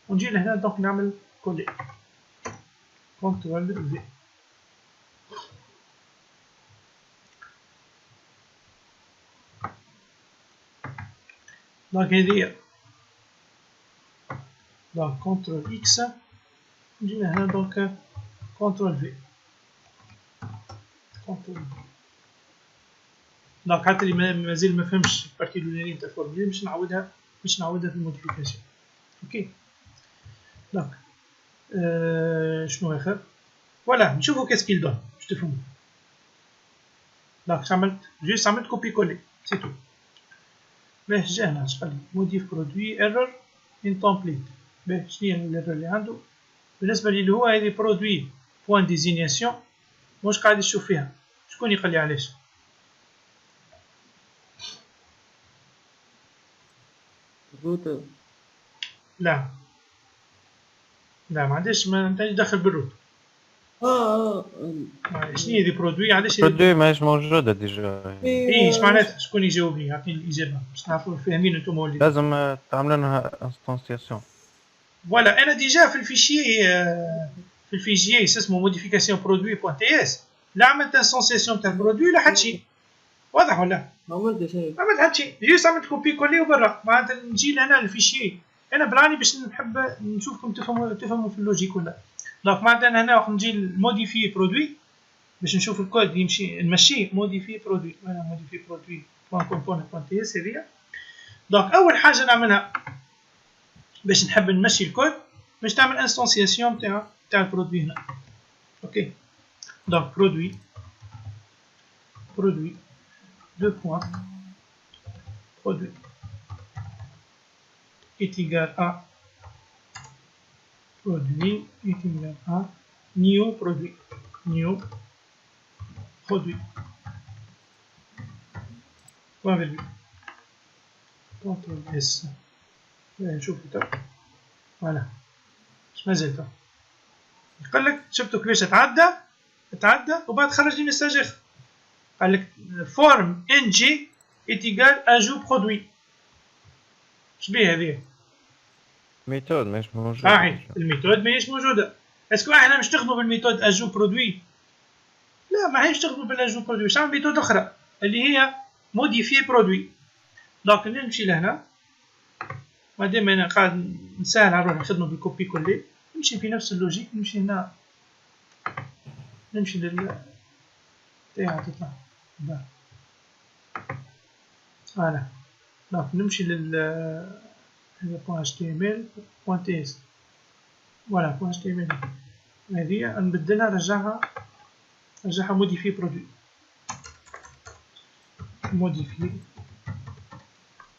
ونجي لهنا donc نعمل coller CTRL V. دونك هذه دونك كونترول اكس نجينا هنا دونك كونترول في كونترول في. دونك حتى اللي مازال ما فهمش البارتي الاولانيه تاع الفورمولي باش نعاودها في الموديفيكاسيون. اوكي دونك شنو اخر فوالا نشوفوا كاسكيل دون باش تفهموا. دونك عملت كوبي كولي سي تو. باش جانا اش قال لي موديف برودوي ايرور ان تمبليت. باش شنو هي الايرور اللي عنده بالنسبه لي اللي هو هذه برودوي بوان ديزينياسيون واش قاعد يشوف فيها. شكون يقول لي علاش؟ الروتر. لا ما عنديش دخل بالروت. شنو هي دي برودوي علاش برودوي ماهيش موجودة ديجا. ايه اش معناتها؟ شكون يجاوبني يعطيني الاجابه باش نعرفوا فاهمين انتم وليد. لازم تعمل لها انستانسياسيون. فوالا انا ديجا في الفيشيي اسمه موديفيكاسيون برودوي بوان تي اس لا عملت انستانسياسيون تاع البرودوي لا حد شيء. واضح ولا؟ ما عملت شيء. ما عملت حد شيء جيست عملت كوبي كولي وبرا. معناتها نجي لهنا الفيشيي انا بلاني باش نحب نشوفكم تفهموا في اللوجيك ولا. دونك معناتها انا هنا وقت نجي موديفي برودوي باش نشوف الكود يمشي نمشيه موديفي برودوي. انا موديفي برودوي بوان كومبوننت بوان تي اس هذيا. دونك اول حاجه نعملها باش نحب نمشي الكود باش تعمل انستانسياسيون تاع البرودوي هنا. اوكي دونك برودوي produit, deux points, produit est égal à produit est égal à new produit, new produit, point virgule, CTRL S. نشوف فوالا اش مازال يقول لك شفتوا كيفاش تعدى وبعد خرج لي ميساج اخر قال لك فورم ان جي est égal اجو برودوي. اش بيه هذه؟ ميثود مش موجود. صحيح الميثود ماهيش موجوده. اسكو احنا مش نخدموا بالميثود اجو برودوي؟ لا ما هيش تخدموا بالاجو برودوي، واش نعمل ميثود اخرى اللي هي موديفي برودوي. دونك نمشي لهنا مادام انا قاعد نسهل على روحي نخدمو بالكوبي كولي، نمشي في نفس اللوجيك، نمشي هنا نمشي لل تاعها تطلع فوالا. دونك نمشي لل هذا بوان اتش تي ام ال بوان تي اس فوالا بوان اتش تي ام ال هذه نبدلها نرجعها موديفي برودوي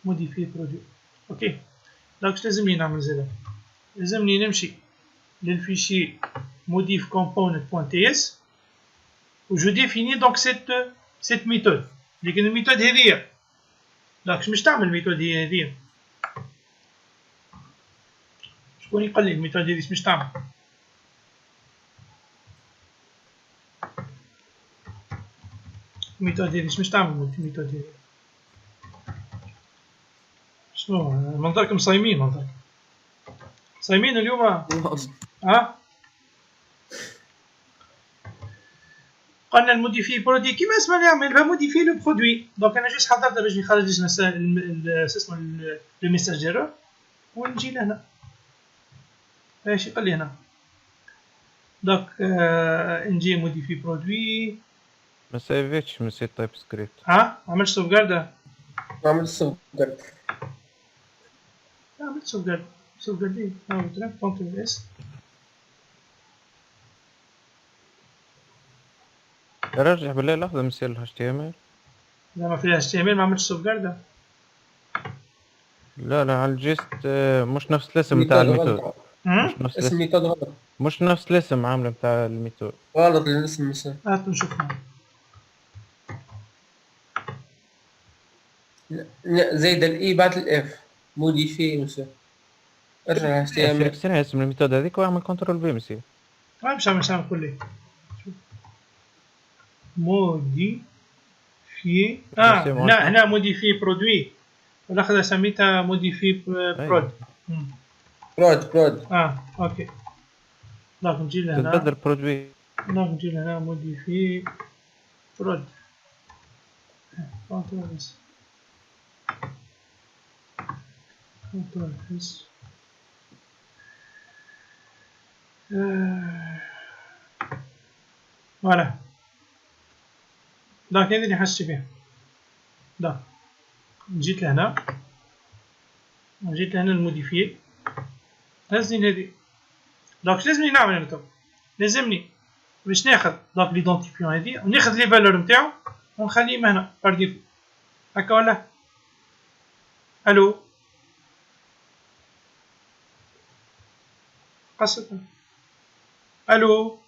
موديفي برودوي. اوكي دونك اش لازمني نعمل زادا؟ لازمني نمشي للفيشي modif component.ts و جو ديفيني دونك cette méthode. لكن الميثود هذه دونك مش تعمل الميثود هي هذه. شكون يقول لي الميثود هذه مش تعمل؟ الميثود هذه مش تعمل الميثود هذه. شنو منظركم صايمين؟ منظركم صايمين اليوم؟ ها؟ قلنا الموديفي برودوي كيما اسمه نعمل موديفي لو برودوي. دونك انا جوست حضرت باش نخرج اسمه لو ميساج ايرور ونجي لهنا ايش يقول لي هنا. دونك نجي موديفي برودوي ما سيفيتش من سي تايب سكريبت. ها عملت سوفغارد؟ عملت سوفغارد. عملت سوفغارد ها تراك كونترول اس. رجع بالله لحظة من سير ال HTML. لا ما فيها HTML ما عملتش سوفغارد. لا على الجيست مش نفس الاسم بتاع الميثود. مش نفس اسم الميثود غلط. مش نفس الاسم عامله بتاع الميثود. غلط الاسم مثلا. هات نشوف. لا زيد الاي بعد الاف موديفي مثلا. ارجع HTML. سيلكسيوني اسم الميثود هذيك واعمل كنترول في مسير. باش نعمل كله موديفي. هنا موديفي برودوي ولا خذ سميتها موديفي برود. برود اوكي دونك نجي لهنا تبدل برودوي. دونك نجي لهنا موديفي برود كنترول اس فوالا. دونك هذه اللي حسيت بها. دونك جيت لهنا الموديفي هزني هذه. دونك لازمني نعمل انا تو لازمني باش ناخذ دونك ليدونتيفيون هذه وناخذ لي فالور نتاعو ونخليهم هنا بار ديفو هكا ولا. الو قصد الو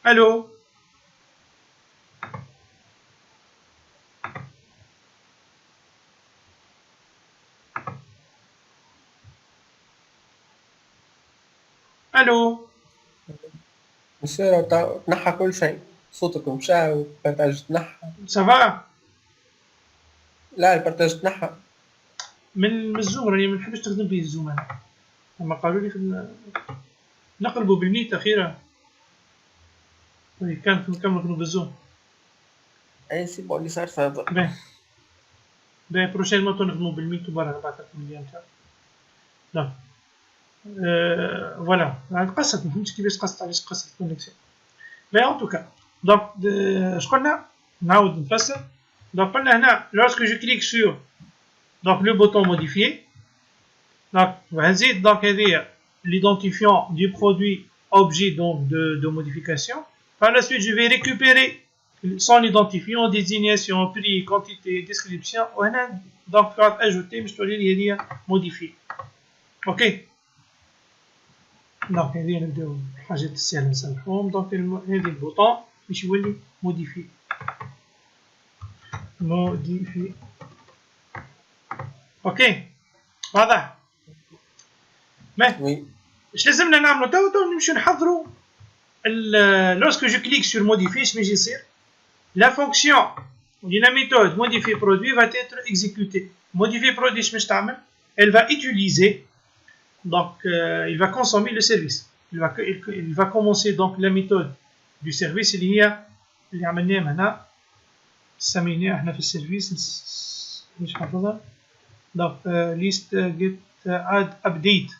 الو الو مسيرة تنحى كل شيء صوتك مشى والبارتاج تنحى. سافا لا البارتاج تنحى من الزوم راني ما نحبش تخدم به الزوم انا. اما قالوا لي نقلبوا بالميت اخيرا كان نكملوا بالزوم. اي سي بون اللي صار فهذا. باهي بروشين مونطو نخدموا بالميت وبرا نبعث لكم اللين تاعو. لا فوالا قصت ما فهمتش كيفاش قصت علاش قصت الكونيكسيون. باهي ان توكا دونك اش قلنا نعاود نفسر. دونك قلنا هنا لورسكو جو كليك سور دونك لو بوطون موديفيي دونك نزيد دونك هذيا ليدونتيفيون دو برودوي objet donc de modification. Par la suite, je vais récupérer son identifiant, désignation, prix, quantité, description. Donc, ajouter, je modifier. Ok. Donc, هذه نبداو الحاجات السهلة نصلحوهم. دونك هذه البوطون باش يولي موديفي. موديفي. اوكي. واضح. ما Oui. اش لازمنا نعملو تو نمشيو نحضرو lorsque je clique sur modifier اش يجي يصير. La fonction ou la méthode modifier produit va être exécutée. Modifier produit اش باش تعمل. Elle va utiliser. Donc, il va consommer le service. Il va commencer donc la méthode du service اللي هي اللي عملناها هنا سميناها احنا في السيرفيس مش حافظها. Donc, list get add update.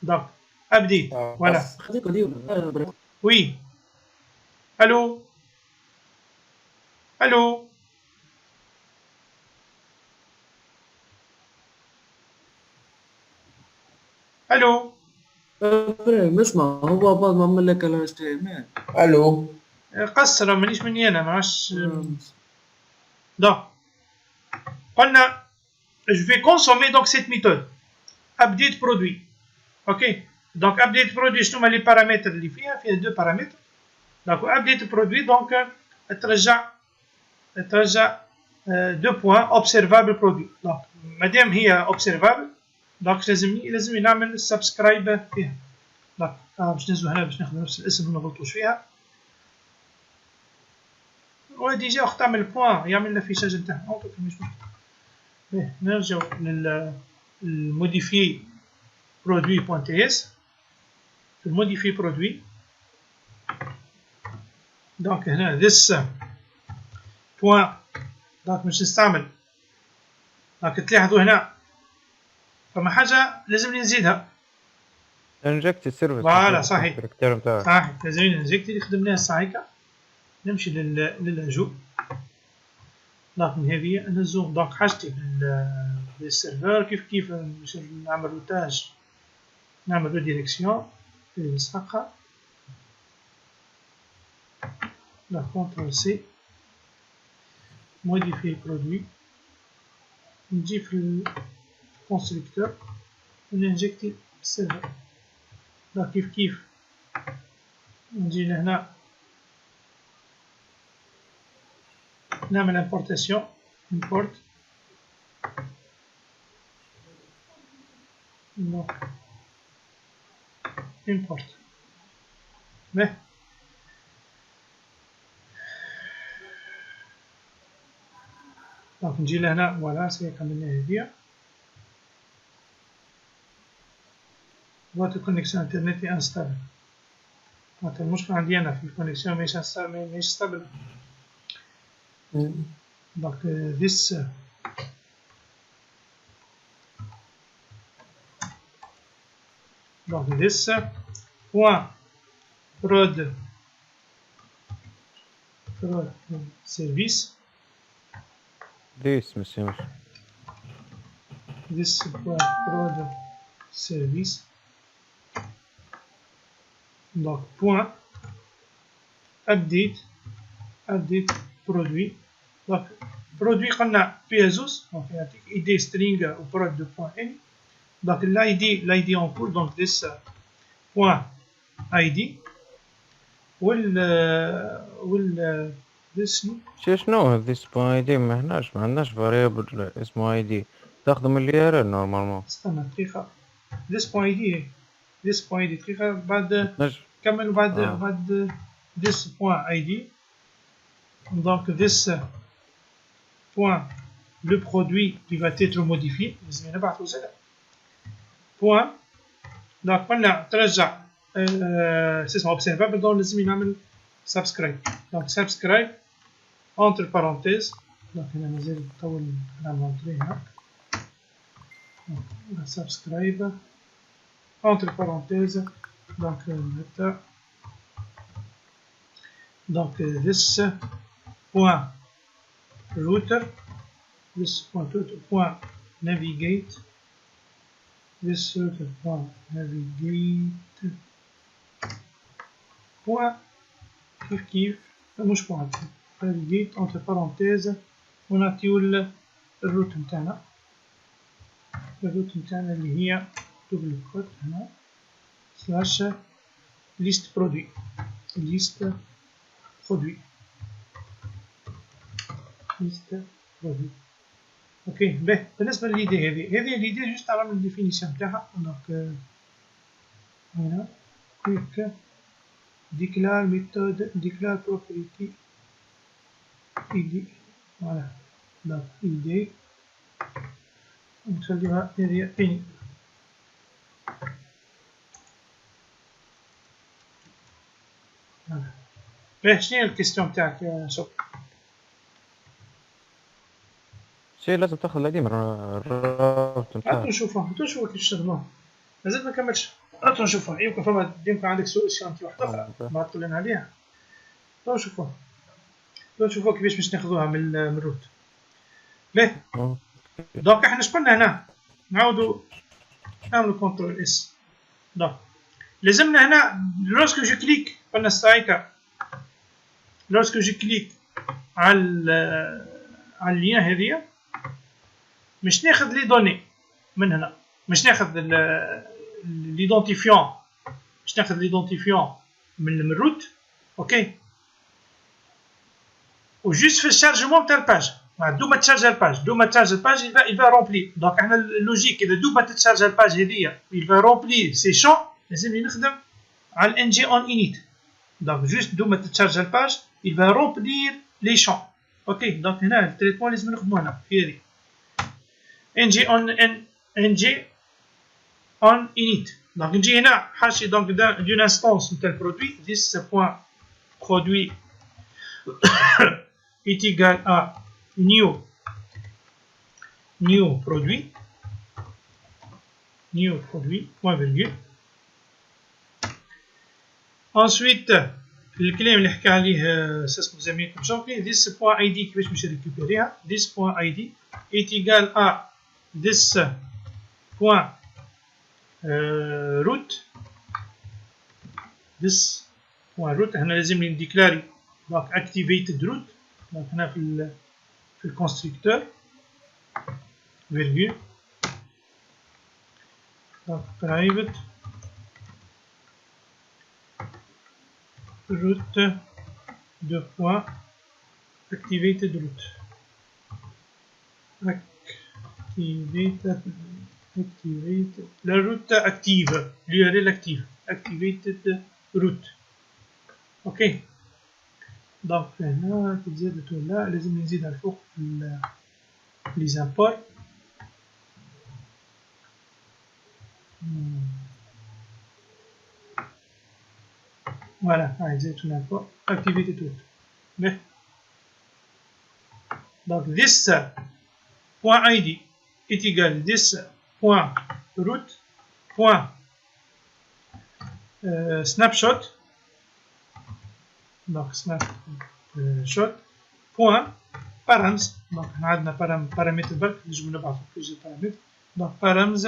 Donc, update. Voilà. Oui. Allô? Allô? Allô? ابراهيم اسمع، هو بعد ما عمل لك الاستعمال. الو. قصرة مانيش مني انا ما عادش. Donc, قلنا je vais consommer donc cette méthode update produit. Ok. Donc update produit شنو هما لي بارامتر اللي فيها دو بارامتر. Donc update produit donc ترجع دو بوان observable produit. Donc مادام هي observable donc لازمني نعمل سبسكرايب فيها. donc باش ننزلو هنا باش ناخذ نفس الاسم ما نغلطوش فيها. وديجا وقت تعمل بوان يعمل لنا فيشاج نتاعها. مش مشكل. نرجعو للموديفي produit.ts. في الموديفي produit donc هنا this point donc باش نستعمل donc تلاحظوا هنا فما حاجة لازمني نزيدها. انجكت السيرفيس. فوالا صحيح. صحيح لازمني نجكت اللي خدمناها الساعة هيكا. نمشي للاجو. donc من هذه نزوم donc حاجتي للسيرفر كيف باش نعمل روتاج نعمل ريديريكسيون نسحقها. لا كونترول سي موديفي برودوي نجي في الكونستركتور وننجكتي السيرفر. لا كيف نجي لهنا نعمل امبورتاسيون import import. به دونك نجي لهنا فوالا سي عملنا هذيا. votre connexion internet est instable. هذا المشكل عندي انا في الكونيكسيون ماهيش ستابل. donc this donc this point prod service. this monsieur. this point prod service. donc point update produit. donc produit قلنا فيها زوز دونك يعطيك id string و prod de point n. donc l'id en cours donc this point id وال this شنو this point id ما عندناش فاريبل اسمه id تاخذه من اليارل نورمالمون. استنى دقيقة. this point id دقيقة بعد كمل بعد this point id. donc this point le produit qui va être modifié لازم نبعثو زاد point. donc قلنا ترجع اسمه observable donc لازم نعمل subscribe. donc subscribe entre parenthèses. donc هنا مازال نطول نعمل انتري هنا. subscribe entre parenthèses donc donc this point router this point navigate this router point navigate point كيف مش point فالجيت entre parenthèses ونعطيو الروت نتاعنا اللي هي دوبل كوت هنا سلاش ليست برودوي اوكي باهي. بالنسبه لليدي هذه ليدي جوست على من الديفينيسيون تاعها. دونك هنا كويك ديكلار ميثود ديكلار بروبرتي ايدي فوالا. دونك ايدي نخليها اريا اني. باهي شنو هي الكيستيون تاعك يا شوف؟ شي لازم تاخذ الاي دي من الرابط هاتوا نتاعك. نشوفها كيف يشتغلوها. مازال ما كملتش. هاتوا نشوفها. يمكن عندك سوليسيون انت واحده اخرى ما تقولين عليها. تو نشوفوها كيفاش باش ناخذوها من الروت. باهي. دونك احنا شقلنا هنا نعاودوا نعملوا كونترول اس. دونك لازمنا هنا لوrsque جو كليك قلنا سترايكر لوrsque جو كليك على اللين هذيا مش ناخذ لي دوني من هنا، مش ناخذ ليدونتيفيون من الروت. اوكي وجوست في الشارجمون تاع الباج دوما تشارج الباج il va remplir. دونك احنا اللوجيك اذا دوما تتشارج الباج هذيا il va remplir سي شون لازم نخدم على الان جي اون انيت. دونك جوست دوما تتشارج الباج il va remplir لي شون. اوكي دونك هنا التريتمون لازم نخدمو هنا في هذه ان جي اون انيت. دونك نجي هنا حاشي دونك دون انستانس نتاع البرودوي this point produit est égal à new produit point virgule. ensuite الكلام اللي حكى عليه اسمه زميلكم شوقي this point id كيفاش باش ريكوبيريها this point id est égal à this point root هنا لازم نديكلاري دونك activated root. دونك هنا في الكونستركتور فيرجول دونك private root de point activated root la route active l'URL active activated root. اوكي دونك هنا كي تزادت ولا لازم نزيد على الفوق لي زامبور. فوالا هاي زادت لامبور activated root. باهي دونك this point id est égal this point root point snapshot. donc snapshot point params. donc احنا عندنا بارامتر برك نجمو نبعثو بلوزيور بارامتر. donc params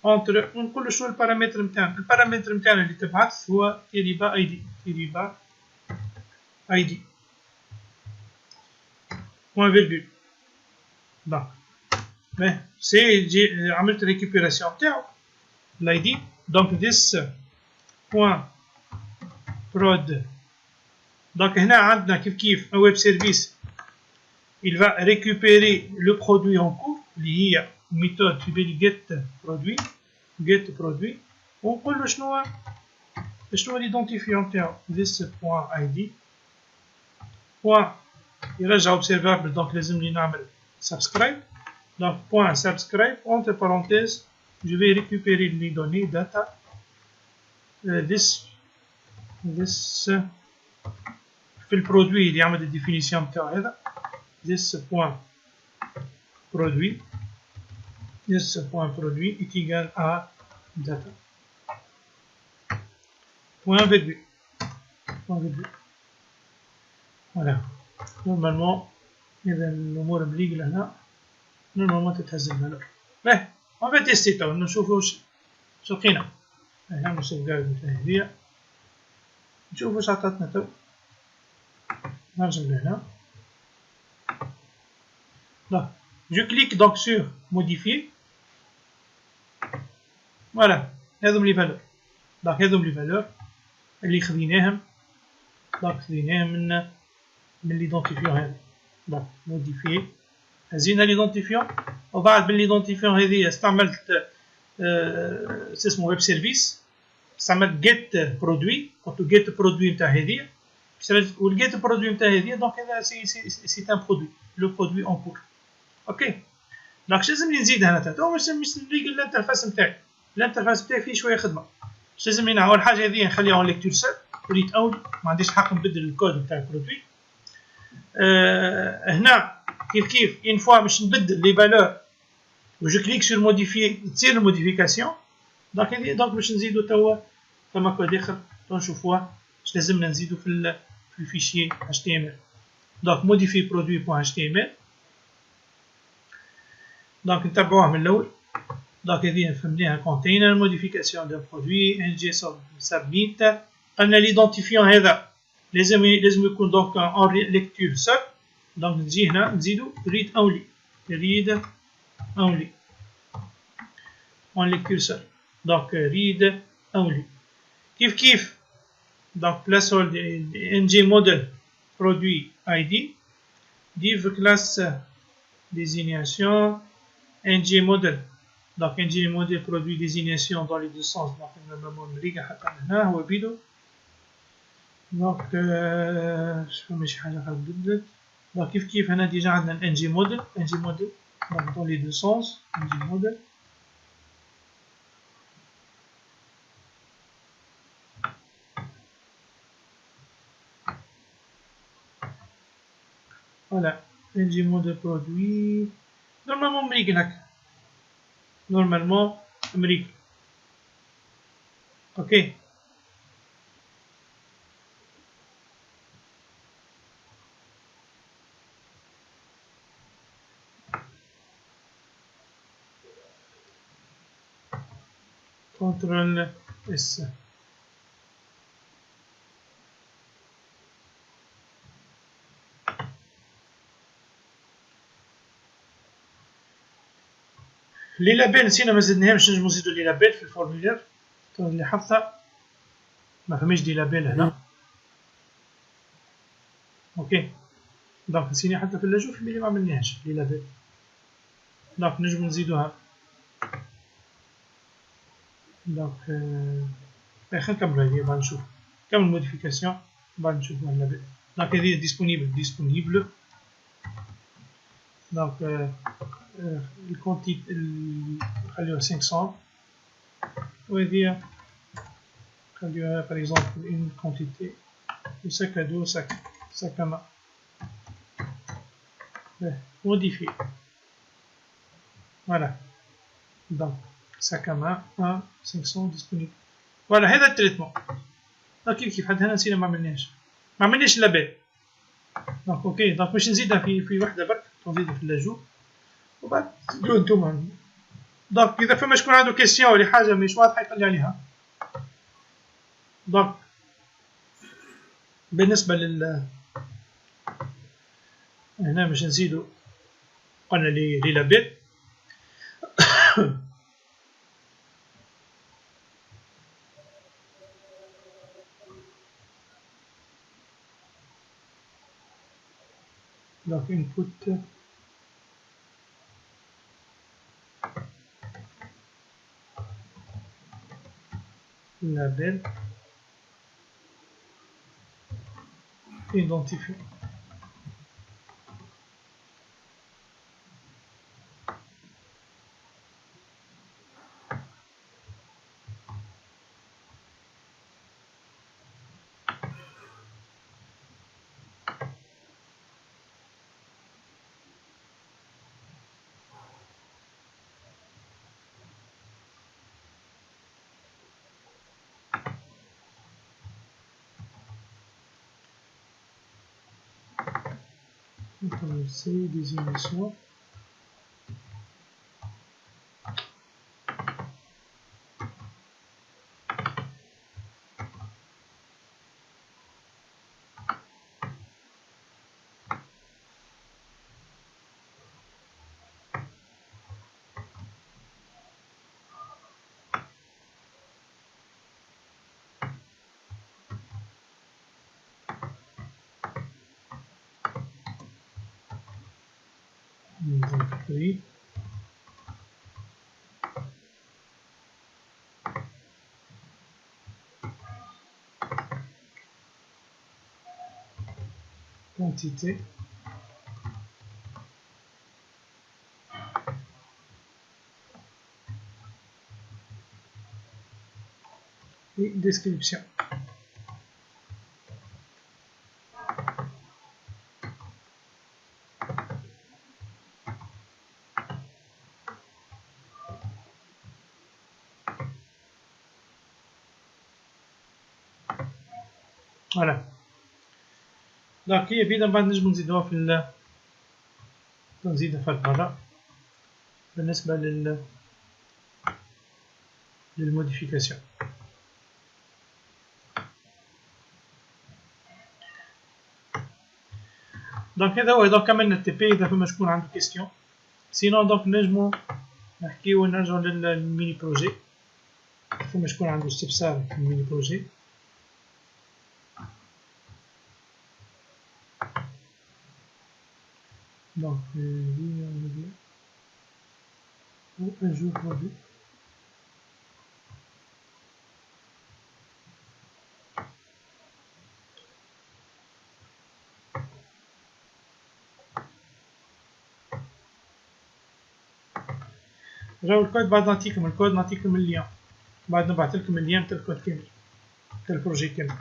entre نقولو شنو البارامتر نتاعنا. البارامتر نتاعنا اللي تبعث هو تيريبا id point virgule. donc سي جي عملت ريكوبيراسيون تاعو الايدي. donc this point prod. donc هنا عندنا كيف un web service il va récupérer le produit en cours اللي هي méthode في بالي get produit ونقول له شنو ليدونتيفيون تاعو this point id point يرجع observable. donc لازم لي نعمل subscribe. donc point subscribe entre parenthèses je vais récupérer les données data this في البرودوي اللي يعمل الديفينيسيون تاعو هذا this point produit est égal à data point virgule. voilà normalement إذا الأمور مليقلة هنا normalement تتهز الفالور. باهي on va tester تو نشوفو شو لقينا. هنا نوصل قاعدة هذه نشوف واش عطاتنا تو. نرجع لهنا. Donc, je clique donc sur modifier. Voilà, هذوم لي فالور. donc هذوم لي فالور اللي خذيناهم. donc خذيناهم من ليدونتيفيون هذا. donc modifier. هزينا ليدونتيفيون وبعد من ليدونتيفيون هذه استعملت اسمه ويب سيرفيس. استعملت جيت برودوي. قلت جيت برودوي نتاع هذه. والجيت برودوي نتاع هذه دونك هذا سي ان برودوي. لو برودوي اون كور. اوكي. دونك لازمني نزيد هنا تو مش نريق الانترفاس نتاعي. الانترفاس نتاعي فيه شويه خدمه. لازمني نعمل اول حاجه هذه نخليها اون ليكتور سيل. ريت اونلي. ما عنديش حق نبدل الكود نتاع البرودوي. هنا كيف اون فوا باش نبدل لي فالور وجو كليك سور موديفي تصير الموديفيكاسيون. دونك هذه دونك باش نزيدو توا فما كود اخر تو نشوفوها اش لازمنا نزيدو في الفيشيي HTML. دونك موديفي برودوي بوان HTML. دونك نتبعوه من الاول. دونك هذه فهمناها كونتينر موديفيكاسيون دو برودوي ان جي سبميت. قلنا ليدونتيفيون هذا لازم يكون دونك اون ليكتور سول. دونك نجي هنا نزيدو ريد اونلي. ريد اونلي اون ليكتور سول. دونك ريد اونلي. كيف دونك بلاس هولد ان جي موديل برودوي اي دي. div classe désignation ng model. donc ng model produit désignation dans les deux sens. donc normalement نريقها حتى هنا هو بيدو. donc شوف ماشي حاجه خاص تبدل. donc كيف هنا ديجا عندنا ng model. ng model donc dans les deux sens. ng model. voilà ng model produit. normalement مريقل هكا. normalement مريقل. اوكي. CTRL S. لي لابيل نسينا ما زدناهمش. نجمو نزيدو لي لابيل في الفورمولير. تو اللي حطها ما فماش دي لابيل هنا. اوكي. دونك نسينا حتى في اللاجو في بلي ما عملناهاش لي لابيل. دونك نجمو نزيدوها. دونك خلينا نكملو هادي بعد نشوف. كمل موديفيكاسيون بعد نشوفو اللابيل. دونك هادي ديسپونيبل. دونك الكونتيت نخليوها 500 وهذه نخليوها par exemple une quantité de sac à dos sac à main. modifier. voilà donc sac à main 1 500 disponible. voilà هذا التريتمون. كيف حد هنا نسينا ما عملناش اللابيل. دونك اوكي. دونك باش نزيدها في وحده برك نزيدها في اللاجو وبعد تزيدو نتوما. دونك اذا فما شكون عنده كيسيون ولا حاجه مش واضحه يقول لي عليها. دونك بالنسبه هنا باش نزيدو قلنا لي لابيل. donc input label identifié. C désignation. Donc, oui. Quantité. Et description. Voilà. Donc هي بعيدا بعد نجم نزيدوها في نزيدها في برا بالنسبة للموديفيكاسيون. دونك هذا هو. دونك كملنا التي بي. إذا فما شكون عنده كيستيون سينون دونك نجمو نحكيو نرجعو للميني بروجي. فما شكون عنده استفسار في الميني بروجي. Donc, ou un jour produit. راهو الكود بعد نعطيكم الكود، نعطيكم اللين، بعد نبعث لكم اللين تاع الكود كامل تاع البروجي كامل.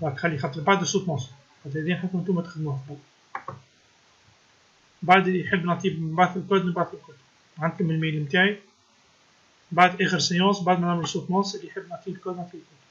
دونك خلي خاطر بعد السوتونس هذه نحبكم نتوما تخدموها. بعد اللي يحب نبعث الكود نبعث الكود. عندكم الميل نتاعي بعد اخر سيونس بعد ما نعمل سوتونس اللي يحب نعطيه الكود نعطيه الكود.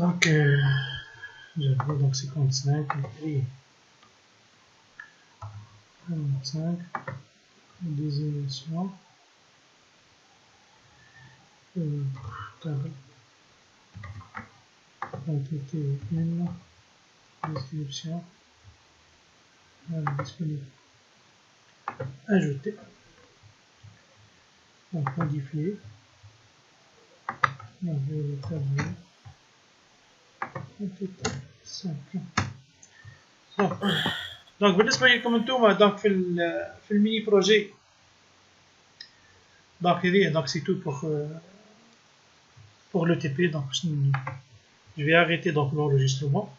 Donc, j'avoue, donc 55, et 45, désignation, table, quantité 1, description, disponible, ajouter, donc modifier, donc le tableau. 5. دونك بالنسبه لكم انتوما دونك في الميني بروجي دونك هذه دونك سي تو pour le TP. Donc je vais arrêter donc l'enregistrement.